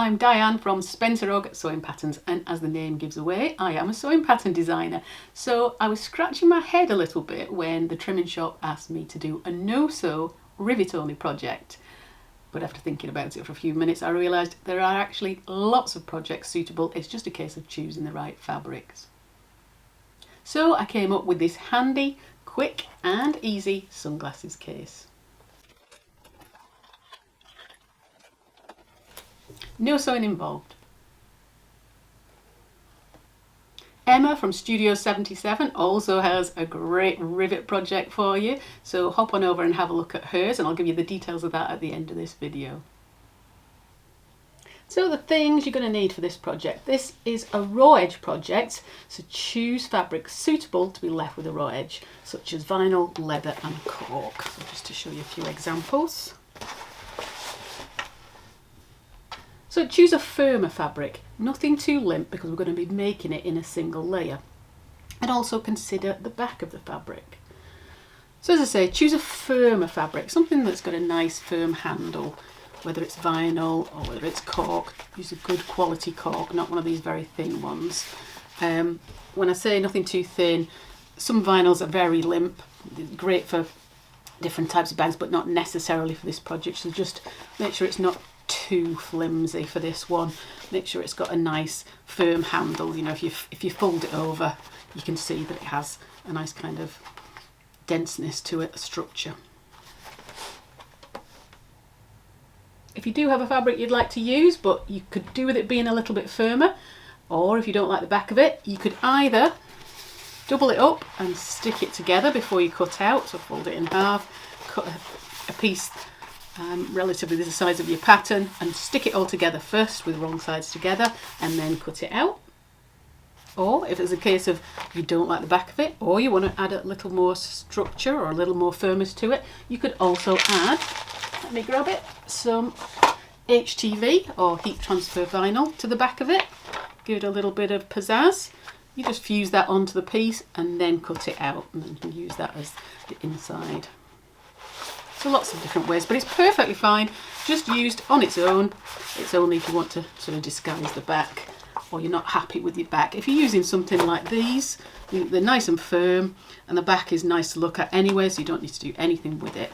I'm Diane from Spencer Ogg Sewing Patterns, and as the name gives away, I am a sewing pattern designer. So I was scratching my head a little bit when the trimming shop asked me to do a no-sew rivet only project. But after thinking about it for a few minutes, I realised there are actually lots of projects suitable. It's just a case of choosing the right fabrics. So I came up with this handy, quick and easy sunglasses case. No sewing involved. Emma from Studio 77 also has a great rivet project for you, so hop on over and have a look at hers, and I'll give you the details of that at the end of this video. So the things you're going to need for this project. This is a raw edge project, so choose fabrics suitable to be left with a raw edge, such as vinyl, leather and cork. So just to show you a few examples. So choose a firmer fabric, nothing too limp because we're going to be making it in a single layer. And also consider the back of the fabric. So as I say, choose a firmer fabric, something that's got a nice firm handle, whether it's vinyl or whether it's cork. Use a good quality cork, not one of these very thin ones. When I say nothing too thin, some vinyls are very limp, great for different types of bags, but not necessarily for this project. So just make sure it's not too flimsy for this one. Make sure it's got a nice firm handle. You know, if you fold it over, you can see that it has a nice kind of denseness to it, a structure. If you do have a fabric you'd like to use, but you could do with it being a little bit firmer, or if you don't like the back of it, you could either double it up and stick it together before you cut out. So fold it in half, cut a piece relatively the size of your pattern and stick it all together first with wrong sides together and then cut it out. Or if it's a case of you don't like the back of it, or you want to add a little more structure or a little more firmness to it, you could also add, let me grab it, some HTV or heat transfer vinyl to the back of it. Give it a little bit of pizzazz. You just fuse that onto the piece and then cut it out, and then you can use that as the inside. So lots of different ways, but it's perfectly fine just used on its own. It's only if you want to sort of disguise the back or you're not happy with your back. If you're using something like these, they're nice and firm and the back is nice to look at anyway, so you don't need to do anything with it.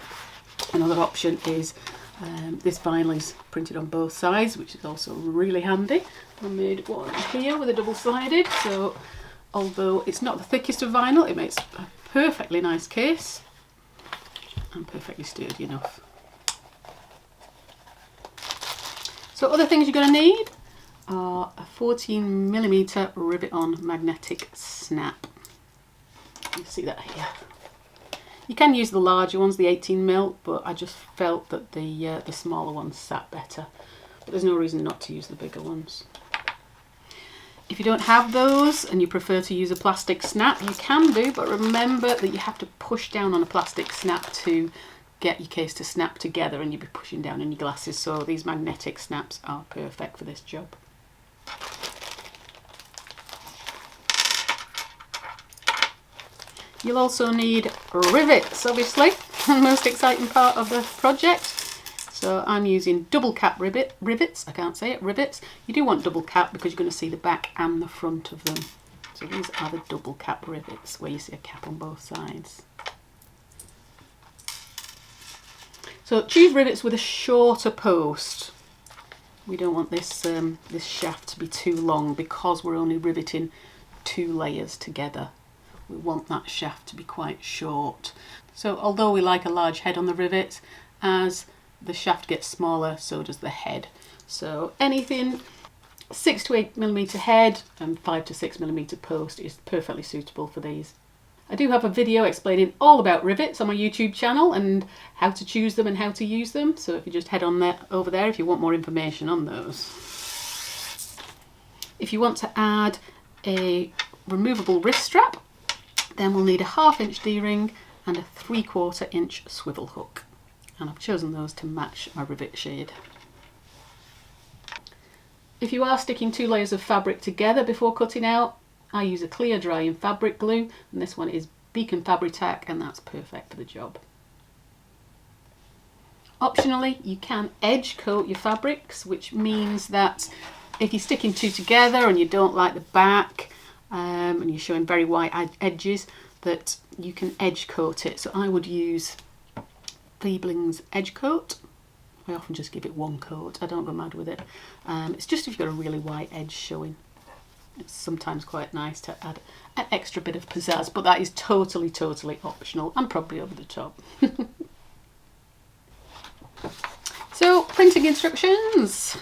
Another option is this vinyl is printed on both sides, which is also really handy. I made one here with a double-sided, so although it's not the thickest of vinyl, it makes a perfectly nice case. And perfectly sturdy enough. So other things you're going to need are a 14mm rivet on magnetic snap. You see that here. You can use the larger ones, the 18mm, but I just felt that the smaller ones sat better. But there's no reason not to use the bigger ones. If you don't have those and you prefer to use a plastic snap, you can do, but remember that you have to push down on a plastic snap to get your case to snap together, and you'll be pushing down on your glasses, so these magnetic snaps are perfect for this job. You'll also need rivets, obviously, the most exciting part of the project. So I'm using double cap rivets, I can't say it, rivets. You do want double cap because you're going to see the back and the front of them. So these are the double cap rivets where you see a cap on both sides. So choose rivets with a shorter post. We don't want this, this shaft to be too long because we're only riveting 2 layers together. We want that shaft to be quite short. So although we like a large head on the rivet, as the shaft gets smaller, so does the head. So anything 6 to 8mm head and 5 to 6mm post is perfectly suitable for these. I do have a video explaining all about rivets on my YouTube channel and how to choose them and how to use them. So if you just head on there, over there if you want more information on those. If you want to add a removable wrist strap, then we'll need a 1/2 inch D-ring and a 3/4 inch swivel hook. And I've chosen those to match my rivet shade. If you are sticking 2 layers of fabric together before cutting out, I use a clear drying fabric glue, and this one is Beacon Fabri-Tac, and that's perfect for the job. Optionally, you can edge coat your fabrics, which means that if you're sticking two together and you don't like the back and you're showing very white edges, that you can edge coat it. So I would use Liebling's edge coat. I often just give it one coat, I don't go mad with it. It's just if you've got a really white edge showing. It's sometimes quite nice to add an extra bit of pizzazz, but that is totally optional and probably over the top. So, printing instructions.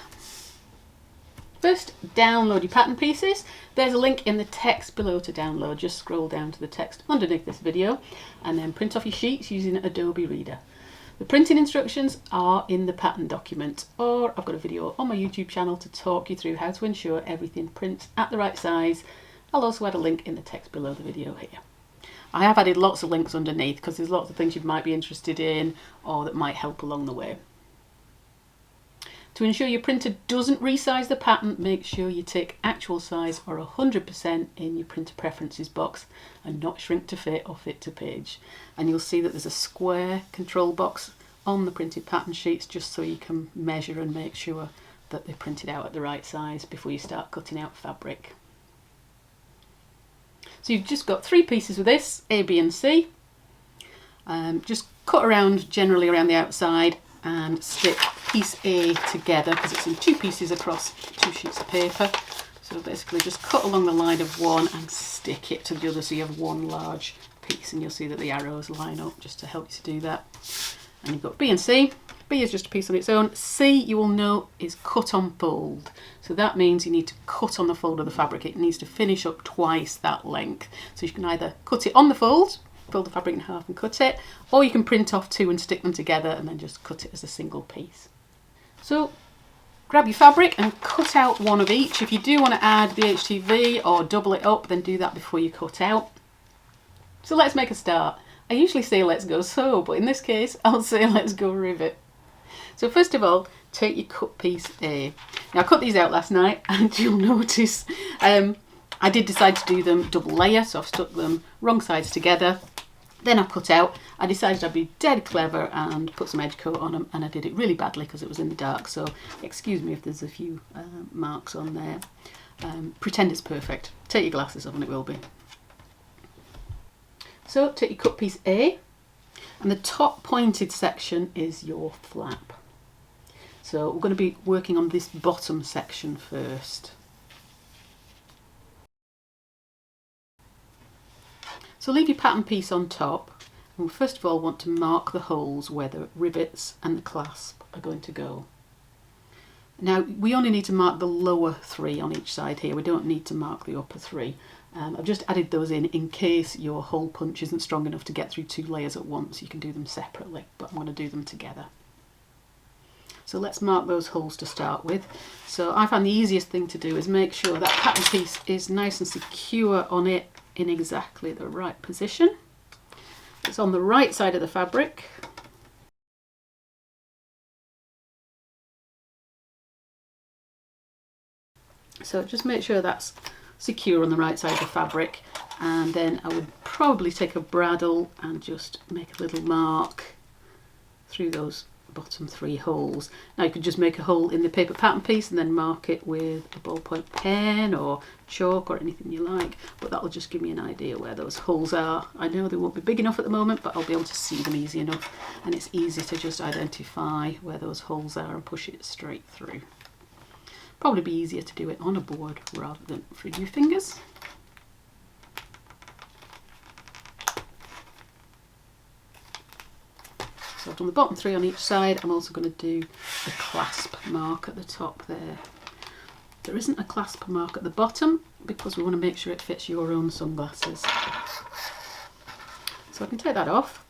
First, download your pattern pieces. There's a link in the text below to download. Just scroll down to the text underneath this video and then print off your sheets using Adobe Reader. The printing instructions are in the pattern document, or I've got a video on my YouTube channel to talk you through how to ensure everything prints at the right size. I'll also add a link in the text below the video here. I have added lots of links underneath because there's lots of things you might be interested in or that might help along the way. To ensure your printer doesn't resize the pattern, make sure you tick actual size or 100% in your printer preferences box and not shrink to fit or fit to page. And you'll see that there's a square control box on the printed pattern sheets just so you can measure and make sure that they're printed out at the right size before you start cutting out fabric. So you've just got 3 pieces with this, A, B and C. Just cut around generally around the outside and stick piece A together because it's in 2 pieces across 2 sheets of paper. So basically just cut along the line of one and stick it to the other so you have one large piece, and you'll see that the arrows line up just to help you to do that. And you've got B and C. B is just a piece on its own. C, you will know, is cut on fold. So that means you need to cut on the fold of the fabric. It needs to finish up twice that length. So you can either cut it on the fold, fold the fabric in half and cut it, or you can print off 2 and stick them together and then just cut it as a single piece. So grab your fabric and cut out one of each. If you do want to add the HTV or double it up, then do that before you cut out. So let's make a start. I usually say let's go sew, but in this case I'll say let's go rivet. So first of all, take your cut piece A. Now I cut these out last night and you'll notice I did decide to do them double layer, so I've stuck them wrong sides together. Then I've cut out. I decided I'd be dead clever and put some edge coat on them, and I did it really badly because it was in the dark, so excuse me if there's a few marks on there. Pretend it's perfect. Take your glasses off and it will be. So take your cut piece A, and the top pointed section is your flap. So we're going to be working on this bottom section first. So leave your pattern piece on top, and we first of all want to mark the holes where the rivets and the clasp are going to go. Now we only need to mark the lower 3 on each side here, we don't need to mark the upper 3. I've just added those in case your hole punch isn't strong enough to get through 2 layers at once. You can do them separately, but I'm going to do them together. So let's mark those holes to start with. So I find the easiest thing to do is make sure that pattern piece is nice and secure on it in exactly the right position. It's on the right side of the fabric. So just make sure that's secure on the right side of the fabric, and then I would probably take a bradawl and just make a little mark through those bottom 3 holes. Now you could just make a hole in the paper pattern piece and then mark it with a ballpoint pen or chalk or anything you like, but that will just give me an idea where those holes are. I know they won't be big enough at the moment, but I'll be able to see them easy enough, and it's easy to just identify where those holes are and push it straight through. Probably be easier to do it on a board rather than through your fingers. So I've done the bottom 3 on each side. I'm also going to do the clasp mark at the top there. There isn't a clasp mark at the bottom because we want to make sure it fits your own sunglasses. So I can take that off.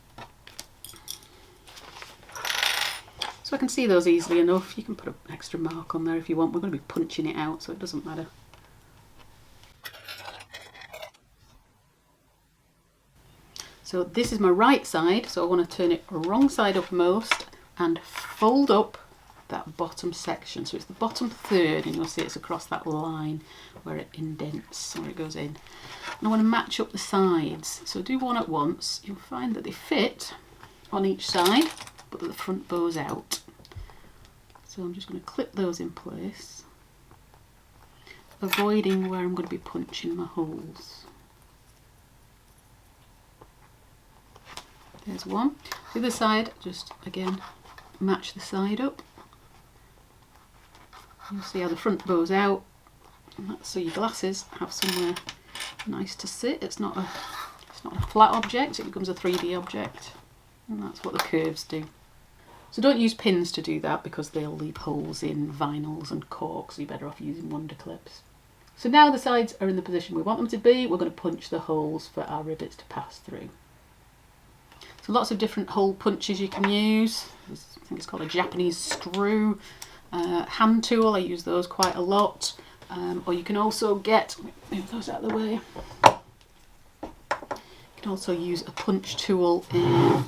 So I can see those easily enough. You can put an extra mark on there if you want. We're going to be punching it out, so it doesn't matter. So this is my right side, so I want to turn it wrong side uppermost and fold up that bottom section. So it's the bottom 1/3, and you'll see it's across that line where it indents, where it goes in. And I want to match up the sides. So do one at once. You'll find that they fit on each side, but that the front bows out. So I'm just going to clip those in place, avoiding where I'm going to be punching my holes. There's one. The other side, just again match the side up. You'll see how the front bows out, and that's so your glasses have somewhere nice to sit. It's not a flat object, it becomes a 3D object, and that's what the curves do. So don't use pins to do that because they'll leave holes in vinyls and cork, so you're better off using wonder clips. So now the sides are in the position we want them to be, we're going to punch the holes for our rivets to pass through. So lots of different hole punches you can use. I think it's called a Japanese screw. Hand tool, I use those quite a lot. Or you can also get, move those out of the way. You can also use a punch tool in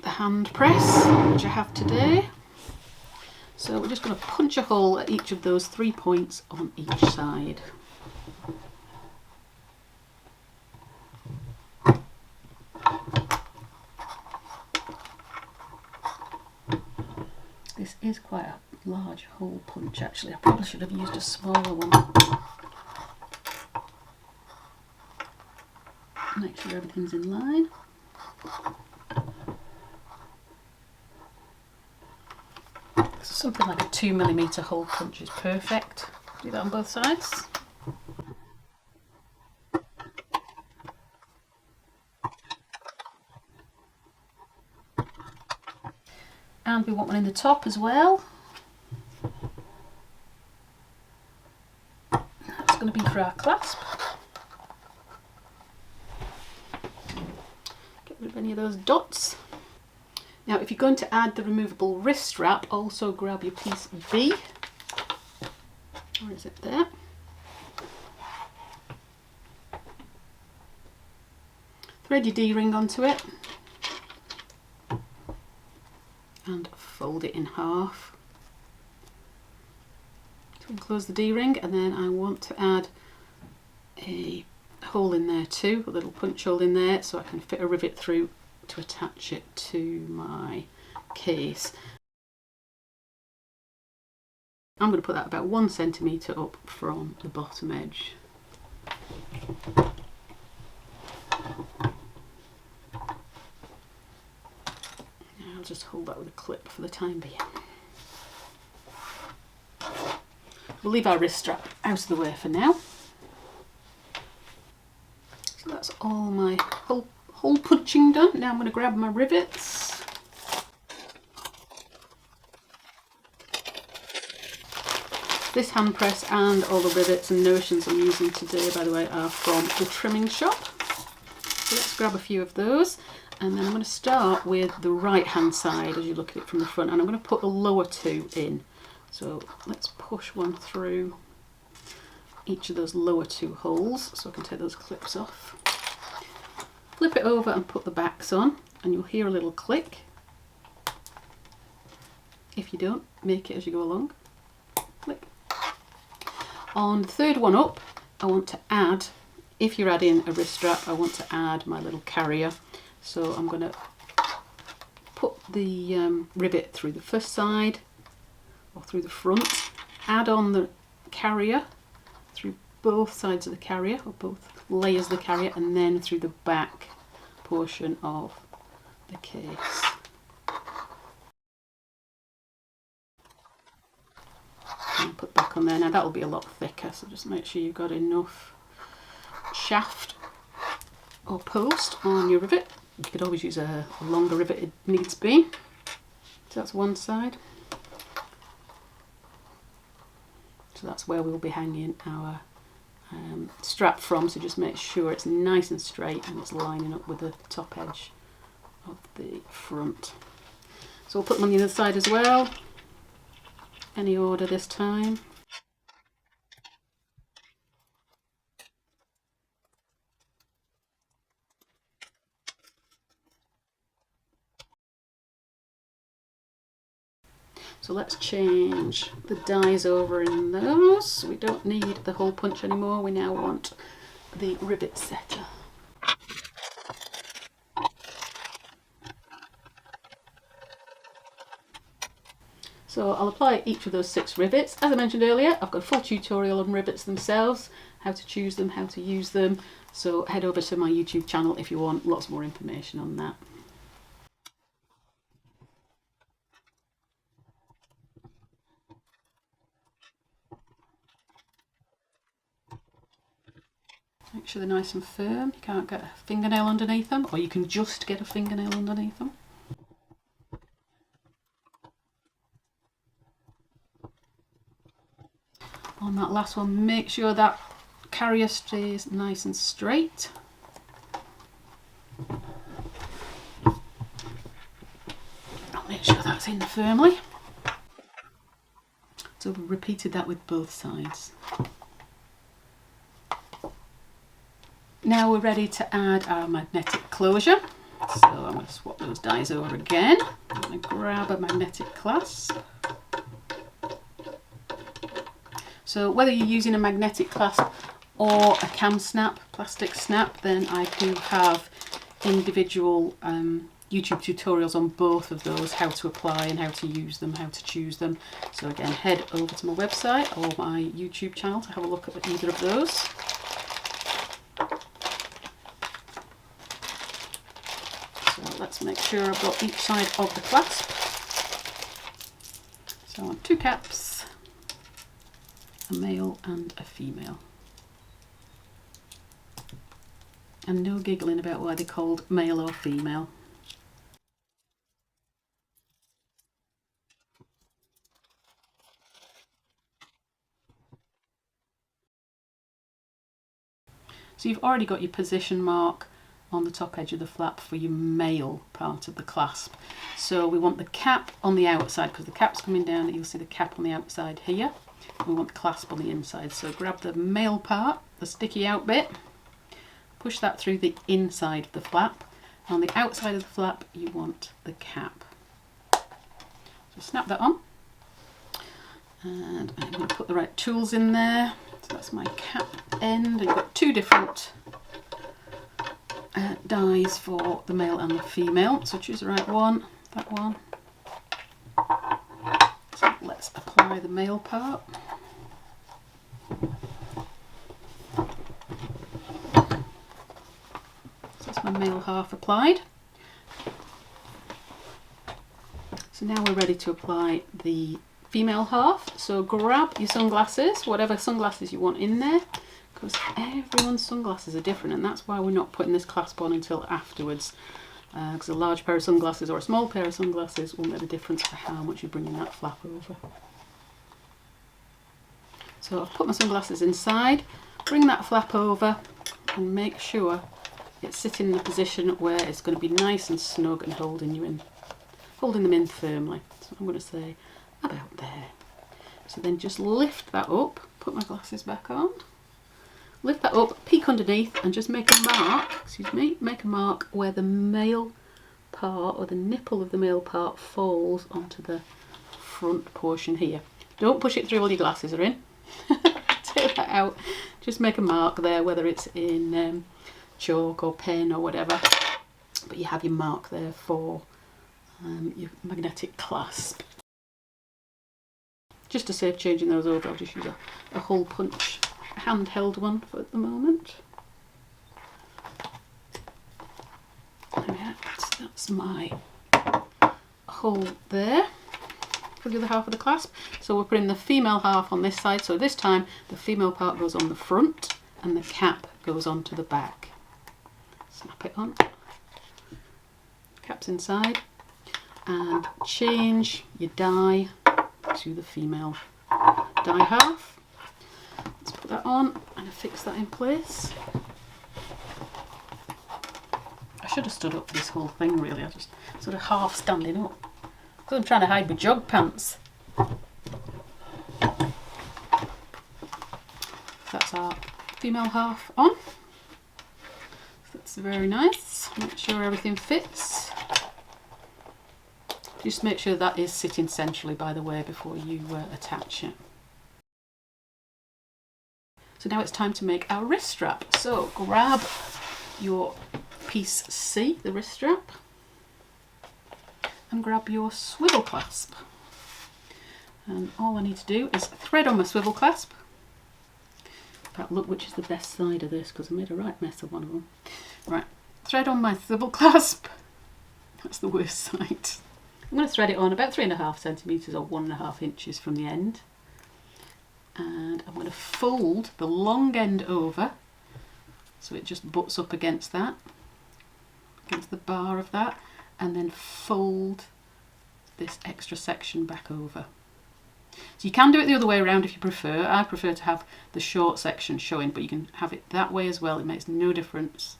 the hand press, which I have today. So we're just going to punch a hole at each of those 3 points on each side. This is quite a large hole punch actually. I probably should have used a smaller one. Make sure everything's in line. Something like a 2mm hole punch is perfect. Do that on both sides. And we want one in the top as well. That's going to be for our clasp. Get rid of any of those dots. Now if you're going to add the removable wrist strap, also grab your piece B. Or is it there? Thread your D-ring onto it. And fold it in half to enclose the D-ring, and then I want to add a hole in there too, a little punch hole in there, so I can fit a rivet through to attach it to my case. I'm going to put that about 1 centimetre up from the bottom edge. I'll just hold that with a clip for the time being. We'll leave our wrist strap out of the way for now. So that's all my hole punching done. Now I'm going to grab my rivets. This hand press and all the rivets and notions I'm using today, by the way, are from the trimming shop. So let's grab a few of those. And then I'm going to start with the right hand side as you look at it from the front, and I'm going to put the lower 2 in. So let's push one through each of those lower 2 holes so I can take those clips off. Flip it over and put the backs on, and you'll hear a little click. If you don't, make it as you go along. Click. On the third one up, I want to add, if you're adding a wrist strap, I want to add my little carrier. So I'm going to put the rivet through the first side, or through the front, add on the carrier through both sides of the carrier, or both layers of the carrier, and then through the back portion of the case. And put back on there. Now that'll be a lot thicker, so just make sure you've got enough shaft or post on your rivet. You could always use a longer rivet if needs be. So that's one side. So that's where we'll be hanging our strap from, so just make sure it's nice and straight and it's lining up with the top edge of the front. So we'll put them on the other side as well. Any order this time. So let's change the dies over in those. We don't need the hole punch anymore. We now want the rivet setter. So I'll apply each of those 6 rivets. As I mentioned earlier, I've got a full tutorial on rivets themselves, how to choose them, how to use them. So head over to my YouTube channel if you want lots more information on that. Make sure they're nice and firm. You can't get a fingernail underneath them, or you can just get a fingernail underneath them. On that last one, make sure that carrier stays nice and straight. I'll make sure that's in firmly. So we've repeated that with both sides. Now we're ready to add our magnetic closure. So I'm going to swap those dies over again. I'm going to grab a magnetic clasp. So whether you're using a magnetic clasp or a cam snap, plastic snap, then I do have individual YouTube tutorials on both of those, how to apply and how to use them, how to choose them. So again, head over to my website or my YouTube channel to have a look at either of those. So let's make sure I've got each side of the clasp. So I want 2 caps, a male and a female. And no giggling about why they're called male or female. So you've already got your position mark on the top edge of the flap for your male part of the clasp. So we want the cap on the outside, because the cap's coming down, you'll see the cap on the outside here. We want the clasp on the inside. So grab the male part, the sticky out bit, push that through the inside of the flap. And on the outside of the flap, you want the cap. So snap that on. And I'm going to put the right tools in there. So that's my cap end. And you've got 2 different dies for the male and the female. So choose the right one, that one. So let's apply the male part. So that's my male half applied. So now we're ready to apply the female half. So grab your sunglasses, whatever sunglasses you want in there, because everyone's sunglasses are different, and that's why we're not putting this clasp on until afterwards. Because a large pair of sunglasses or a small pair of sunglasses will make a difference for how much you're bringing that flap over. So I've put my sunglasses inside, bring that flap over and make sure it's sitting in a position where it's going to be nice and snug and holding them in firmly. So I'm going to say about there. So then just lift that up, put my glasses back on, lift that up, peek underneath and just make a mark, where the male part or the nipple of the male part falls onto the front portion here. Don't push it through while your glasses are in. Take that out, just make a mark there, whether it's in chalk or pen or whatever, but you have your mark there for your magnetic clasp. Just to save changing those over, I'll just use a hole punch, a handheld one for the moment. Yeah, so that's my hole there for the other half of the clasp. So we're putting the female half on this side, so this time the female part goes on the front and the cap goes onto the back. Snap it on, cap's inside, and change your die to the female die half. Let's put that on and fix that in place. I should have stood up for this whole thing really, I just sort of half standing up because I'm trying to hide my jog pants. That's our female half on. That's very nice. Make sure everything fits. Just make sure that is sitting centrally, by the way, before you attach it. So now it's time to make our wrist strap. So grab your piece C, the wrist strap, and grab your swivel clasp. And all I need to do is thread on my swivel clasp. In fact, look which is the best side of this, because I made a right mess of one of them. Right, thread on my swivel clasp. That's the worst side. I'm going to thread it on about 3.5 centimetres or 1.5 inches from the end. And I'm going to fold the long end over so it just butts up against that, against the bar of that, and then fold this extra section back over. So you can do it the other way around if you prefer. I prefer to have the short section showing, but you can have it that way as well. It makes no difference.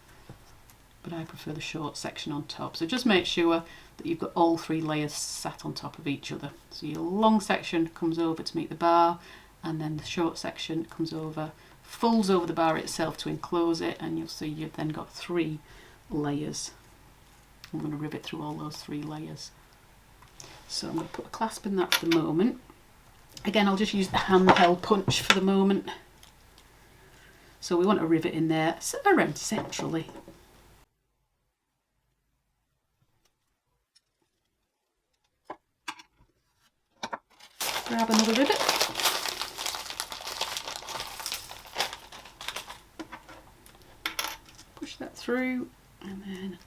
But I prefer the short section on top. So just make sure that you've got all 3 layers sat on top of each other. So your long section comes over to meet the bar, and then the short section comes over, folds over the bar itself to enclose it, and you'll see you've then got 3 layers. I'm going to rivet through all those 3 layers. So I'm going to put a clasp in that for the moment. Again, I'll just use the handheld punch for the moment. So we want a rivet in there around centrally. Grab another rivet. Push that through, and then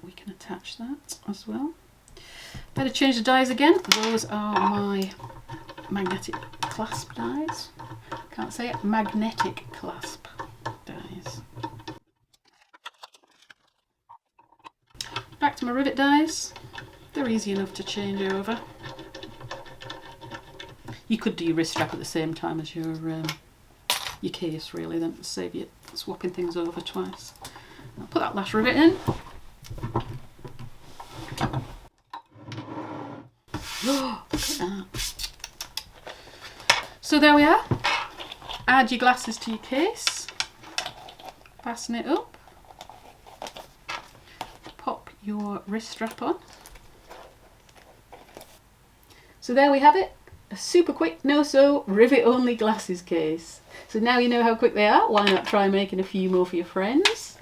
we can attach that as well. Better change the dies again. Those are my magnetic clasp dies. Can't say it. Magnetic clasp dies. Back to my rivet dies. They're easy enough to change over. You could do your wrist strap at the same time as your case, really, then to save you swapping things over twice. I'll put that last rivet in. Oh, look at that. So there we are. Add your glasses to your case. Fasten it up. Pop your wrist strap on. So there we have it. A super quick no-sew rivet only glasses case. So now you know how quick they are, why not try making a few more for your friends?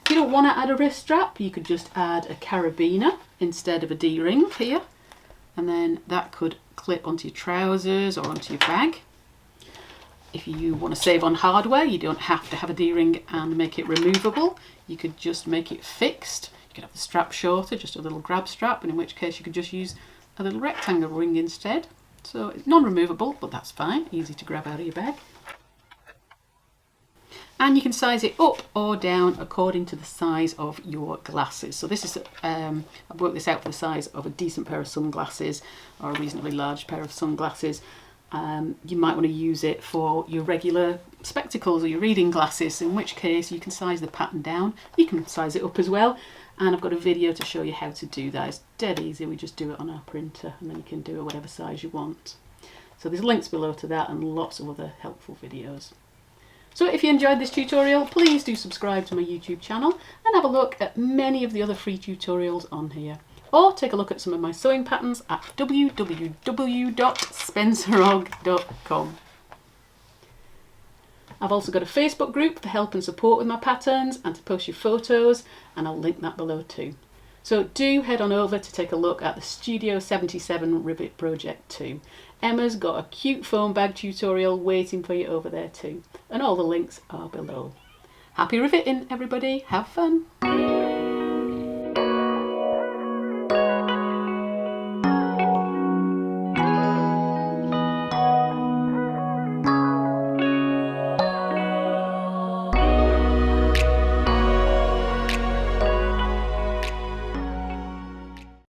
If you don't want to add a wrist strap, you could just add a carabiner instead of a D-ring here. And then that could clip onto your trousers or onto your bag. If you want to save on hardware, you don't have to have a D-ring and make it removable. You could just make it fixed. You could have the strap shorter, just a little grab strap, and in which case you could just use a little rectangle ring instead. So it's non-removable, but that's fine, easy to grab out of your bag. And you can size it up or down according to the size of your glasses. So this is, I've worked this out for the size of a decent pair of sunglasses or a reasonably large pair of sunglasses. You might want to use it for your regular spectacles or your reading glasses, in which case you can size the pattern down. You can size it up as well. And I've got a video to show you how to do that. It's dead easy, we just do it on our printer and then you can do it whatever size you want. So there's links below to that and lots of other helpful videos. So if you enjoyed this tutorial, please do subscribe to my YouTube channel and have a look at many of the other free tutorials on here. Or take a look at some of my sewing patterns at www.spencerog.com. I've also got a Facebook group for help and support with my patterns and to post your photos, and I'll link that below too. So do head on over to take a look at the Studio 77 Rivet Project too. Emma's got a cute foam bag tutorial waiting for you over there too, and all the links are below. Happy riveting everybody, have fun!